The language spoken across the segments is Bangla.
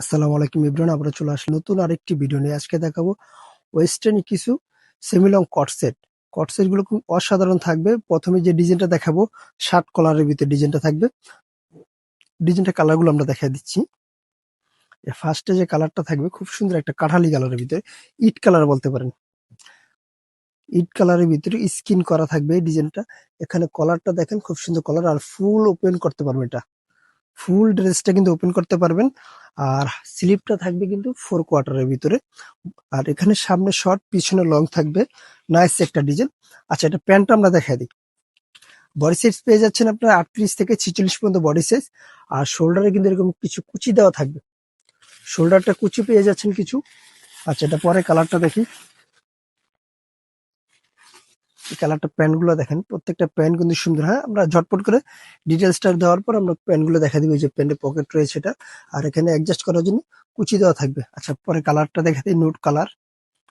আসসালামু আলাইকুম ইব্রান, আমরা চলে আসলাম নতুন আরেকটি ভিডিও নিয়ে। আজকে দেখাবো ওয়েস্টার্ন কিছু সেমিলং কটসেট। কটসেট গুলো খুব অসাধারণ থাকবে। প্রথমে যে ডিজাইনটা দেখাবো শার্ট কলারের ভিতরে ডিজাইনটা থাকবে। ডিজাইনটা কালার গুলো আমরা দেখা দিচ্ছি। ফার্স্টে যে কালারটা থাকবে খুব সুন্দর একটা কাঠালি কালারের ভিতরে, ইট কালার বলতে পারেন। ইট কালারের ভিতরে স্কিন করা থাকবে এই ডিজাইনটা। এখানে কলারটা দেখেন, খুব সুন্দর কলার, আর ফুল ওপেন করতে পারবে এটা। ফুল ড্রেসটা কিন্তু ওপেন করতে পারবেন। আর স্লিপটা থাকবে কিন্তু 4 কোয়ার্টারের ভিতরে। আর এখানে সামনে শর্ট, পিছনে লং থাকবে। নাইস একটা ডিজাইন। আচ্ছা, এটা প্যান্টটা আমরা দেখাই দিই। বডি সাইজ পেয়ে যাচ্ছেন আপনার 38 থেকে 46 পর্যন্ত বডি সাইজ। আর শোল্ডারে কিন্তু এরকম কিছু কুচি দেওয়া থাকবে। শোল্ডারটা কুচি পেয়ে যাচ্ছেন কিছু। আচ্ছা, এটা পরে কালারটা দেখি। এই কালারটা প্যান্ট গুলো দেখেন, প্রত্যেকটা প্যান্ট কিন্তু সুন্দর। হ্যাঁ, আমরা ঝটপট করে ডিটেলসটা দেওয়ার পর আমরা প্যান্ট গুলো দেখা দিবো। যে প্যান্টের পকেট রয়েছে এটা, আর এখানে অ্যাডজাস্ট করার জন্য কুচি দেওয়া থাকবে। আচ্ছা, পরে কালারটা দেখা দিই। Note colour.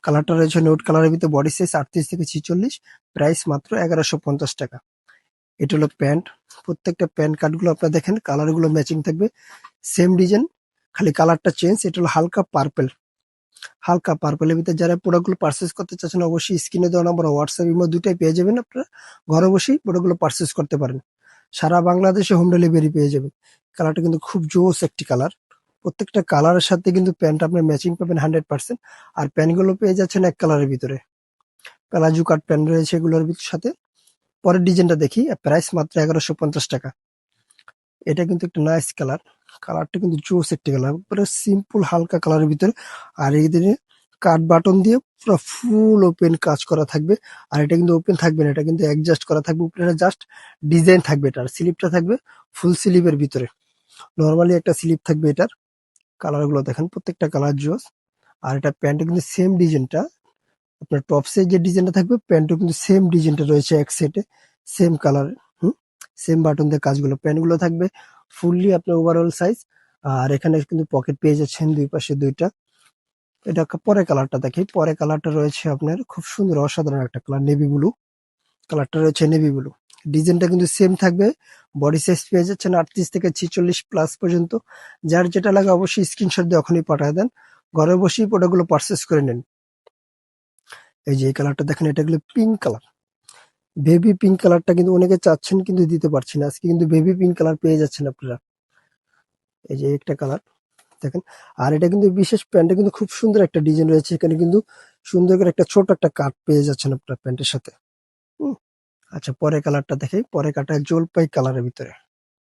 কালারটা রয়েছে নোট কালারের ভিতরে, বডি সাইজ 38 থেকে 46, প্রাইস মাত্র 1150 টাকা। এটা হলো প্যান্ট। প্রত্যেকটা প্যান্ট কার্ড গুলো আপনারা দেখেন, কালার গুলো ম্যাচিং থাকবে, সেম ডিজাইন, খালি কালারটা চেঞ্জ। এটা হলো হালকা পার্পেল। হালকা পার্পেলের ভিতরে যারা প্রোডাক্ট গুলো পার্চেস করতে চাচ্ছেন, অবশ্যই স্ক্রিনে দেওয়া নাম্বার হোয়াটসঅ্যাপ ইমো দুইটাই পেয়ে যাবেন। আপনারা ঘরে বসেই প্রোডাক্ট গুলো পার্চেস করতে পারেন। সারা বাংলাদেশে হোম ডেলিভারি পেয়ে যাবেন। কালারটা কিন্তু খুব জোস একটি কালার। প্রত্যেকটা কালারের সাথে কিন্তু প্যান্ট আপনার ম্যাচিং পাবেন 100%। আর প্যান্ট গুলো পেয়ে যাচ্ছেন এক কালারের ভিতরে। প্লাজো কাট প্যান্ট রয়েছে এগুলোর সাথে। পরের ডিজাইনটা দেখি। প্রাইস মাত্র 1150 টাকা। এটা কিন্তু একটা নাইস কালার। কালারটা কিন্তু জোস একটি কালার, পুরো সিম্পল হালকা কালারের ভিতরে। আর এই দিনে কাট বাটন দিয়ে পুরো ফুল ওপেন কাজ করা থাকবে। আর এটা কিন্তু ওপেন থাকবে না, এটা কিন্তু অ্যাডজাস্ট করা থাকবে। উপরে জাস্ট ডিজাইন থাকবে। এটার স্লিপটা থাকবে ফুল স্লিপের ভিতরে। নর্মালি একটা স্লিপ থাকবে এটার। কালার গুলো দেখেন, প্রত্যেকটা কালার জোস। আর এটা প্যান্টে কিন্তু সেম ডিজাইনটা, আপনার টপসে যে ডিজাইনটা থাকবে প্যান্টও কিন্তু সেম ডিজাইনটা রয়েছে এক সেটে, সেম কালার। হুম, সেম বাটন দিয়ে কাজগুলো। প্যান্টগুলো থাকবে ফুললি আপনার ওভারঅল সাইজ। আর এখানে কিন্তু পকেট পেয়ে যাচ্ছেন দুই পাশে দুইটা। এটা পরে কালারটা দেখি। পরে কালারটা রয়েছে আপনার খুব সুন্দর অসাধারণ একটা কালার, নেভি ব্লু। কালারটা রয়েছে নেভি ব্লু। ডিজাইনটা কিন্তু সেম থাকবে। বডি সাইজ পেয়ে যাচ্ছেন 38 থেকে 46 প্লাস পর্যন্ত। যার যেটা লাগে অবশ্যই স্ক্রিনশট দিয়ে ওখানেই পাঠিয়ে দেন। ঘরে বসেই প্রোডাক্টগুলো পারচেস করে নেন। এই যে এই কালারটা দেখেন, এটা হলো পিঙ্ক কালার। বেবি পিঙ্ক কালারটা কিন্তু অনেকে চাচ্ছেন কিন্তু দিতে পারছি না। আজকে কিন্তু বেবি পিঙ্ক কালার পেয়ে যাচ্ছেন আপনারা। এই যে একটা কালার দেখেন। আর এটা কিন্তু বিশেষ প্যান্টে কিন্তু খুব সুন্দর একটা ডিজাইন রয়েছে। এখানে কিন্তু সুন্দর করে একটা ছোট একটা কাট পেয়ে যাচ্ছেন আপনার প্যান্টের সাথে। হুম। আচ্ছা, পরে কালারটা দেখি। পরে কাটা জলপাই কালারের ভিতরে,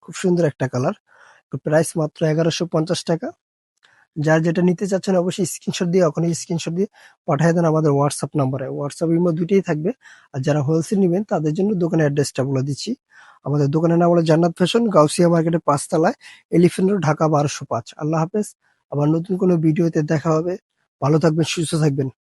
খুব সুন্দর একটা কালার। প্রাইস মাত্র 1150 টাকা। যার যেটা নিতে চাচ্ছেন অবশ্যই স্ক্রিনশট দিয়ে ওখানে স্ক্রিনশট দিয়ে পাঠিয়ে দেন আমাদের হোয়াটসঅ্যাপ নাম্বারে। হোয়াটসঅ্যাপ ইমো দুইটাই থাকবে। আর যারা হোলসেল নেবেন তাদের জন্য দোকানের অ্যাড্রেসটা বলে দিচ্ছি। আমাদের দোকানের নাম হলো জান্নাত ফ্যাশন, গাউসিয়া মার্কেটের ৫ তলায়, এলিফ্যান্ট রোড, ঢাকা ১২০৫। আল্লাহ হাফেজ। আবার নতুন কোনো ভিডিওতে দেখা হবে। ভালো থাকবেন, সুস্থ থাকবেন।